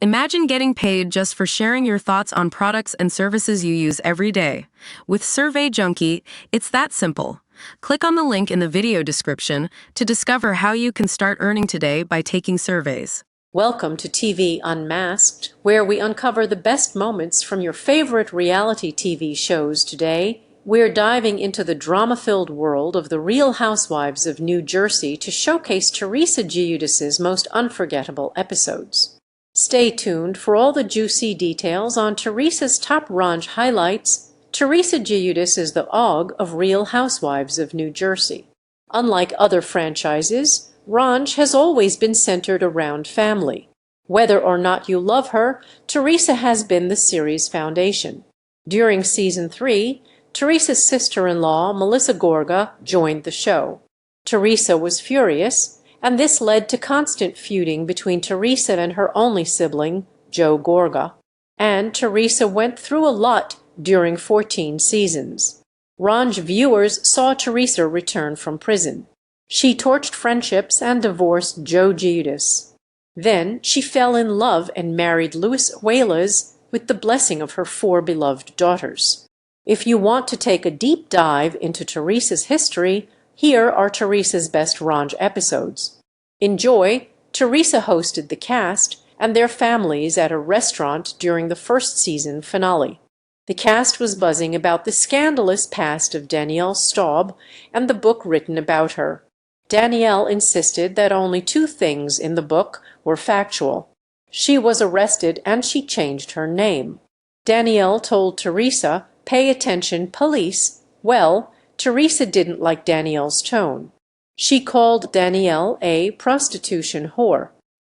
Imagine getting paid just for sharing your thoughts on products and services you use every day. With Survey Junkie, it's that simple. Click on the link in the video description to discover how you can start earning today by taking surveys. Welcome to TV Unmasked, where we uncover the best moments from your favorite reality TV shows. Today, we're diving into the drama-filled world of the Real Housewives of New Jersey to showcase Teresa Giudice's most unforgettable episodes. Stay tuned for all the juicy details on Teresa's top raunch highlights. Teresa Giudice is the OG of Real Housewives of New Jersey. Unlike other franchises, raunch has always been centered around family. Whether or not you love her, Teresa has been the series' foundation. During Season 3, Teresa's sister-in-law, Melissa Gorga, joined the show. Teresa was furious, and this led to constant feuding between Teresa and her only sibling, Joe Gorga. And Teresa went through a lot during 14 seasons. Raunch viewers saw Teresa return from prison. She torched friendships and divorced Joe Giudice. Then she fell in love and married Luis Huelas with the blessing of her 4 beloved daughters. If you want to take a deep dive into Teresa's history, here are Teresa's best raunch episodes. Enjoy. Teresa hosted the cast and their families at a restaurant during the first season finale. The cast was buzzing about the scandalous past of Danielle Staub and the book written about her. Danielle insisted that only 2 things in the book were factual. She was arrested and she changed her name. Danielle told Teresa, "Pay attention, police." Well, Teresa didn't like Danielle's tone. She called Danielle a prostitution whore.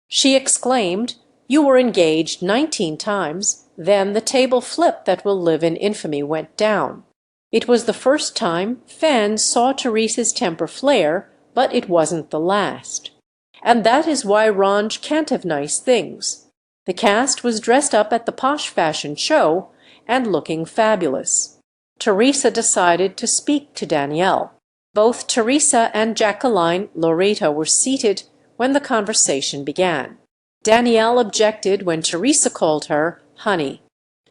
She exclaimed, "You were engaged 19 times. Then the table flip that will live in infamy went down." It was the first time fans saw Teresa's temper flare, but it wasn't the last. And that is why raunch can't have nice things. The cast was dressed up at the posh fashion show and looking fabulous. Teresa decided to speak to Danielle. Both Teresa and Jacqueline Loretta were seated when the conversation began. Danielle objected when Teresa called her honey.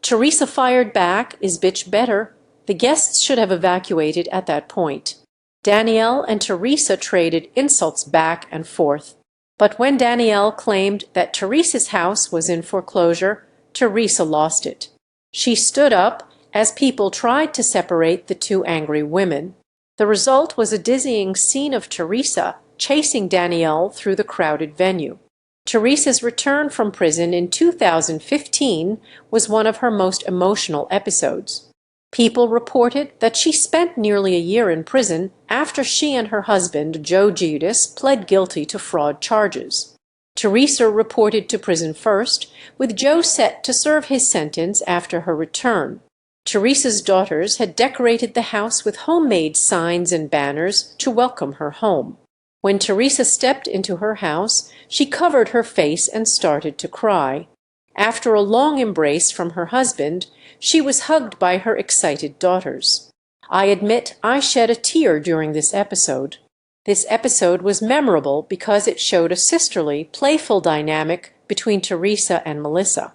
Teresa fired back, "Is bitch better?" The guests should have evacuated at that point. Danielle and Teresa traded insults back and forth. But when Danielle claimed that Teresa's house was in foreclosure, Teresa lost it. She stood up as people tried to separate the 2 angry women. The result was a dizzying scene of Teresa chasing Danielle through the crowded venue. Teresa's return from prison in 2015 was one of her most emotional episodes. People reported that she spent nearly a year in prison after she and her husband, Joe Giudice, pled guilty to fraud charges. Teresa reported to prison first, with Joe set to serve his sentence after her return. Teresa's daughters had decorated the house with homemade signs and banners to welcome her home. When Teresa stepped into her house, she covered her face and started to cry. After a long embrace from her husband, she was hugged by her excited daughters. I admit I shed a tear during this episode. This episode was memorable because it showed a sisterly, playful dynamic between Teresa and Melissa.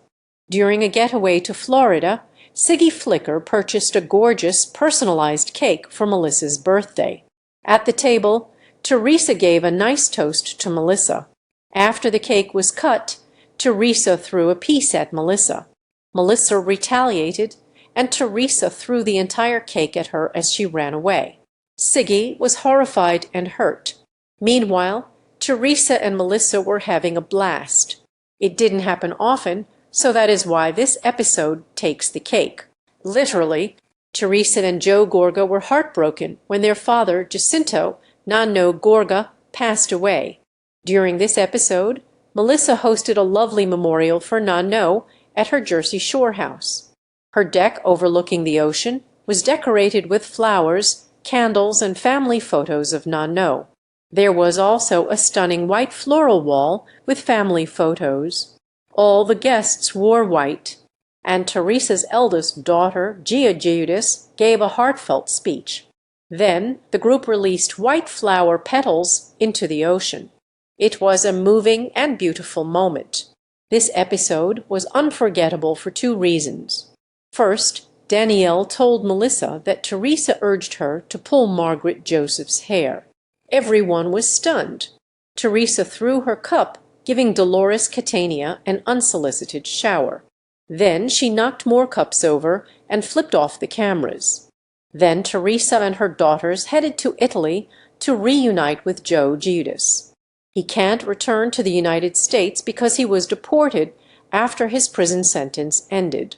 During a getaway to Florida, Siggy Flicker purchased a gorgeous, personalized cake for Melissa's birthday. At the table, Teresa gave a nice toast to Melissa. After the cake was cut, Teresa threw a piece at Melissa. Melissa retaliated, and Teresa threw the entire cake at her as she ran away. Siggy was horrified and hurt. Meanwhile, Teresa and Melissa were having a blast. It didn't happen often, so that is why this episode takes the cake. Literally, Teresa and Joe Gorga were heartbroken when their father, Jacinto Nano Gorga, passed away. During this episode, Melissa hosted a lovely memorial for Nano at her Jersey Shore house. Her deck overlooking the ocean was decorated with flowers, candles, and family photos of Nano. There was also a stunning white floral wall with family photos. All the guests wore white, and Teresa's eldest daughter, Gia Giudice, gave a heartfelt speech. Then the group released white flower petals into the ocean. It was a moving and beautiful moment. This episode was unforgettable for two reasons. First, Danielle told Melissa that Teresa urged her to pull Margaret Joseph's hair. Everyone was stunned. Teresa threw her cup, giving Dolores Catania an unsolicited shower. Then she knocked more cups over and flipped off the cameras. Then Teresa and her daughters headed to Italy to reunite with Joe Giudice. He can't return to the United States because he was deported after his prison sentence ended.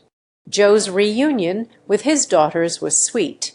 Joe's reunion with his daughters was sweet.